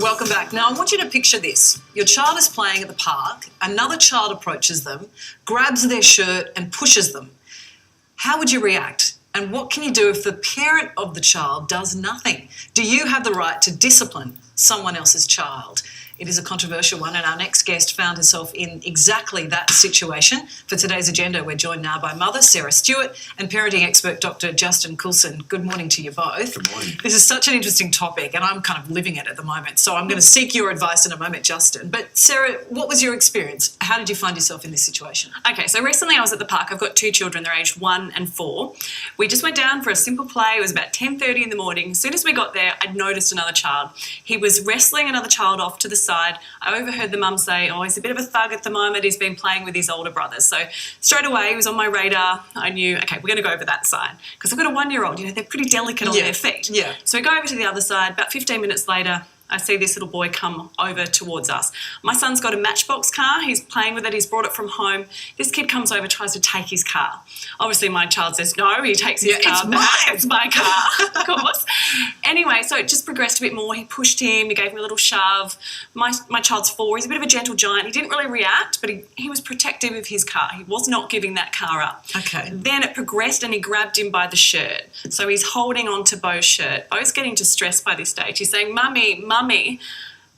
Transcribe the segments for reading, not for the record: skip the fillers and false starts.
Welcome back. Now, I want you to picture this. Your child is playing at the park, another child approaches them, grabs their shirt and pushes them. How would you react? And what can you do if the parent of the child does nothing? Do you have the right to discipline someone else's child? It is a controversial one, and our next guest found herself in exactly that situation. For today's agenda, we're joined now by mother Sarah Stewart and parenting expert Dr. Justin Coulson. Good morning to you both. Good morning. This is such an interesting topic, and I'm kind of living it at the moment, so I'm going to seek your advice in a moment, Justin. But Sarah, what was your experience? How did you find yourself in this situation? Okay, so recently I was at the park. I've got two children, they're aged 1 and 4. We just went down for a simple play. It was about 10:30 in the morning. As soon as we got there, I'd noticed another child. He was wrestling another child off to the side. I overheard the mum say, oh, he's a bit of a thug at the moment. He's been playing with his older brothers. So straight away, he was on my radar. I knew, okay, we're going to go over that side. Because I've got a 1-year-old, they're pretty delicate on their feet. Yeah. So we go over to the other side. About 15 minutes later, I see this little boy come over towards us. My son's got a Matchbox car. He's playing with it. He's brought it from home. This kid comes over, tries to take his car. Obviously, my child says no. He takes his car back. It's my car, of course. Anyway, so it just progressed a bit more. He pushed him. He gave me a little shove. My child's 4. He's a bit of a gentle giant. He didn't really react, but he was protective of his car. He was not giving that car up. Okay. Then it progressed and he grabbed him by the shirt. So he's holding on to Beau's shirt. Beau's getting distressed by this stage. He's saying, Mummy, Mummy.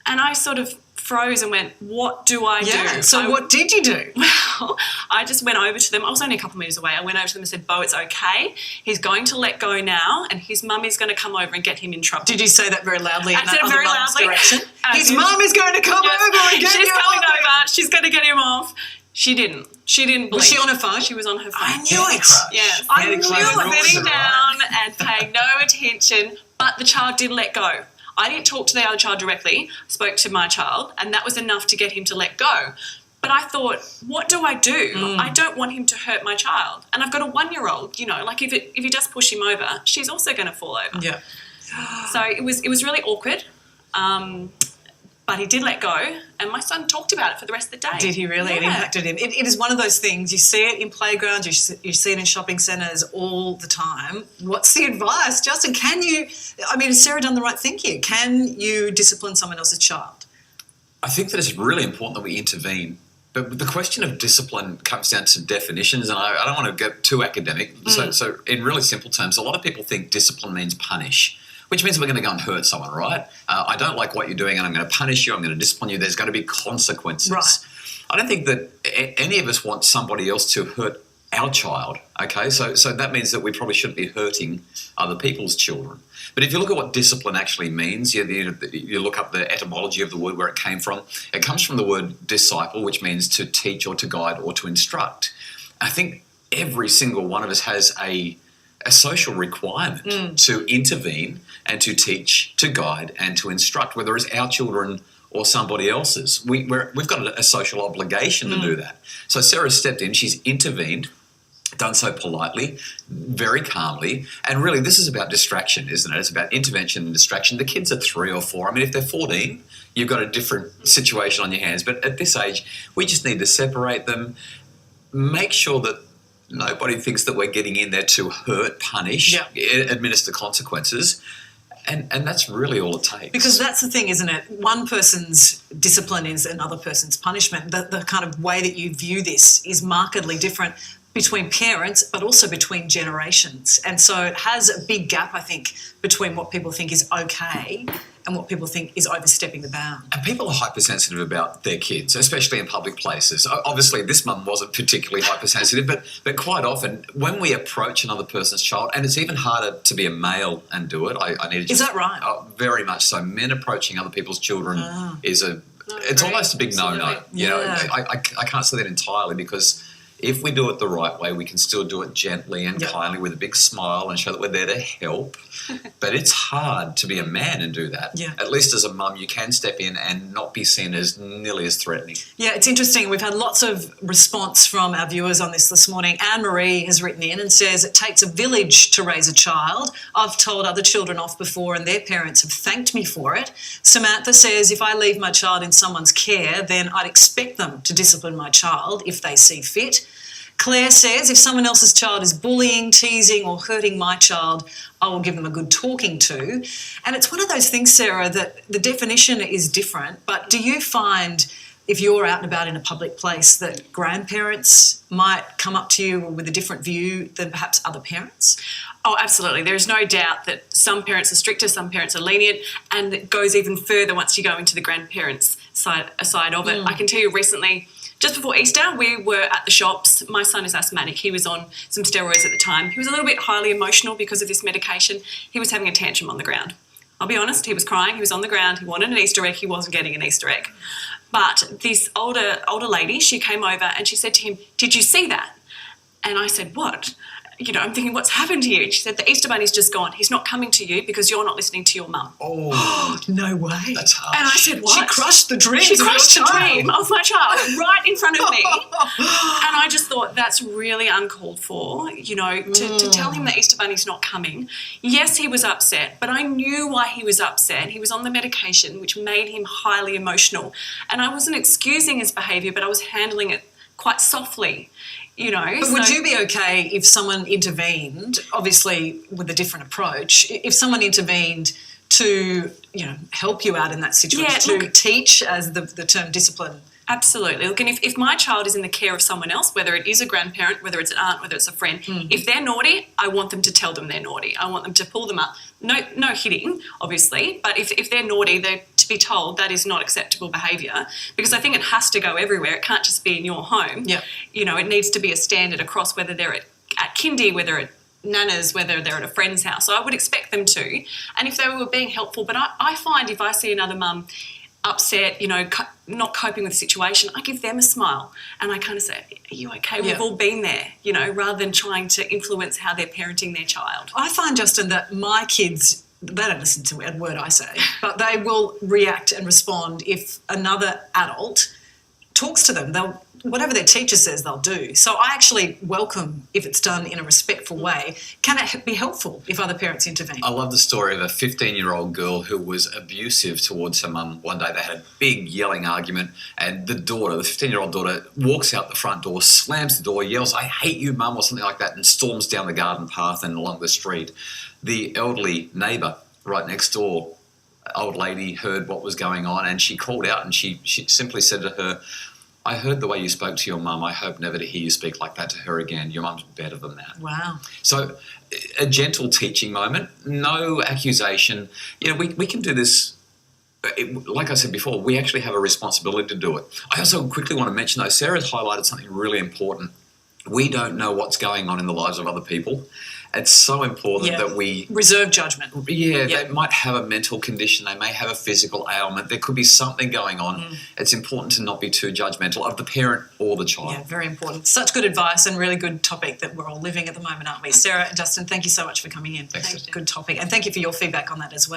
And I sort of froze and went, what do I do? So what did you do? Well, I just went over to them. I was only a couple of metres away. I went over to them and said, Beau, it's okay. He's going to let go now and his mummy's going to come over and get him in trouble. Did you say that very loudly I in said that it other very mum's loudly. direction? His mum is going to come over and get She's you coming off. over. She's going to get him off. She didn't. She didn't blink. Was she on her phone? She was on her phone. I knew it. Yes. I knew it. Sitting Right. down and paying no attention, but the child did let go. I didn't talk to the other child directly. I spoke to my child, and that was enough to get him to let go. But I thought, what do I do? I don't want him to hurt my child. And I've got a 1-year-old, like if he does push him over, she's also going to fall over. Yeah. So it was really awkward. But he did let go, and my son talked about it for the rest of the day. Did he really? It Yeah. impacted him. It is one of those things, you see it in playgrounds, you see it in shopping centres all the time. What's the advice? Justin, has Sarah done the right thing here? Can you discipline someone else's child? I think that it's really important that we intervene. But the question of discipline comes down to definitions, and I don't want to get too academic. So in really simple terms, a lot of people think discipline means punish, which means we're going to go and hurt someone, right? I don't like what you're doing and I'm going to punish you, I'm going to discipline you, there's going to be consequences. Right. I don't think that any of us want somebody else to hurt our child, okay? So that means that we probably shouldn't be hurting other people's children. But if you look at what discipline actually means, you look up the etymology of the word, where it came from. It comes from the word disciple, which means to teach or to guide or to instruct. I think every single one of us has a social requirement to intervene and to teach, to guide and to instruct, whether it's our children or somebody else's. We've got a social obligation to do that. So Sarah stepped in, she's intervened, done so politely, very calmly, and really this is about distraction, isn't it? It's about intervention and distraction. The kids are 3 or 4. I mean, if they're 14, you've got a different situation on your hands. But at this age, we just need to separate them, make sure that nobody thinks that we're getting in there to hurt, punish, administer consequences. And that's really all it takes. Because that's the thing, isn't it? One person's discipline is another person's punishment. The kind of way that you view this is markedly different between parents, but also between generations. And so it has a big gap, I think, between what people think is okay and what people think is overstepping the bound. And people are hypersensitive about their kids, especially in public places. Obviously, this mum wasn't particularly hypersensitive, but quite often when we approach another person's child, and it's even harder to be a male and do it. I need to just, is that right? Very much so. Men approaching other people's children it's almost a big no-no. You know, I can't say that entirely, because if we do it the right way, we can still do it gently and kindly with a big smile and show that we're there to help. But it's hard to be a man and do that. Yeah. At least as a mum, you can step in and not be seen as nearly as threatening. Yeah, it's interesting. We've had lots of response from our viewers on this morning. Anne-Marie has written in and says, it takes a village to raise a child. I've told other children off before and their parents have thanked me for it. Samantha says, if I leave my child in someone's care, then I'd expect them to discipline my child if they see fit. Claire says, if someone else's child is bullying, teasing or hurting my child, I will give them a good talking to. And it's one of those things, Sarah, that the definition is different, but do you find if you're out and about in a public place that grandparents might come up to you with a different view than perhaps other parents? Oh, absolutely. There is no doubt that some parents are stricter, some parents are lenient, and it goes even further once you go into the grandparents' side of it. I can tell you recently, just before Easter, we were at the shops. My son is asthmatic. He was on some steroids at the time. He was a little bit highly emotional because of this medication. He was having a tantrum on the ground. I'll be honest, he was crying, he was on the ground, he wanted an Easter egg, he wasn't getting an Easter egg. But this older lady, she came over and she said to him, "Did you see that?" And I said, "What?" You know, I'm thinking, what's happened to you? And she said, "The Easter Bunny's just gone. He's not coming to you because you're not listening to your mum." Oh, No way. that's harsh. And I said, "What?" She crushed the dreams She of your crushed the child. dream of my child right in front of me. And I just thought that's really uncalled for, you know, to tell him the Easter Bunny's not coming. Yes, he was upset, but I knew why he was upset. He was on the medication, which made him highly emotional. And I wasn't excusing his behaviour, but I was handling it quite softly. You know, But would you be okay if someone intervened, obviously with a different approach, if someone intervened to, you know, help you out in that situation, Yeah, to look- teach, as the term discipline? Absolutely. Look, and if my child is in the care of someone else, whether it is a grandparent, whether it's an aunt, whether it's a friend, if they're naughty, I want them to tell them they're naughty. I want them to pull them up. No hitting, obviously, but if they're naughty, they're to be told that is not acceptable behaviour, because I think it has to go everywhere. It can't just be in your home. Yeah. You know, it needs to be a standard across, whether they're at kindy, whether at Nana's, whether they're at a friend's house. So I would expect them to, and if they were being helpful. But I find if I see another mum upset, you know, not coping with the situation, I give them a smile and I kind of say, "Are you okay? We've all been there," you know, rather than trying to influence how they're parenting their child. I find, Justin, that my kids, they don't listen to a word I say, but they will react and respond if another adult talks to them. They'll, whatever their teacher says, they'll do. So I actually welcome if it's done in a respectful way. Can it be helpful if other parents intervene? I love the story of a 15-year-old girl who was abusive towards her mum. One day they had a big yelling argument, and the 15-year-old daughter, walks out the front door, slams the door, yells, "I hate you, mum," or something like that, and storms down the garden path and along the street. The elderly neighbour right next door, old lady, heard what was going on, and she called out and she simply said to her, "I heard the way you spoke to your mum. I hope never to hear you speak like that to her again. Your mum's better than that." Wow. So a gentle teaching moment, no accusation. You know, we can do this. Like I said before, we actually have a responsibility to do it. I also quickly want to mention, though, Sarah's highlighted something really important. We don't know what's going on in the lives of other people. It's so important that we reserve judgment. they might have a mental condition, they may have a physical ailment, there could be something going on. It's important to not be too judgmental of the parent or the child. Yeah, very important. Such good advice and really good topic that we're all living at the moment, aren't we? Sarah and Justin, thank you so much for coming in. Thanks. Good topic. And thank you for your feedback on that as well.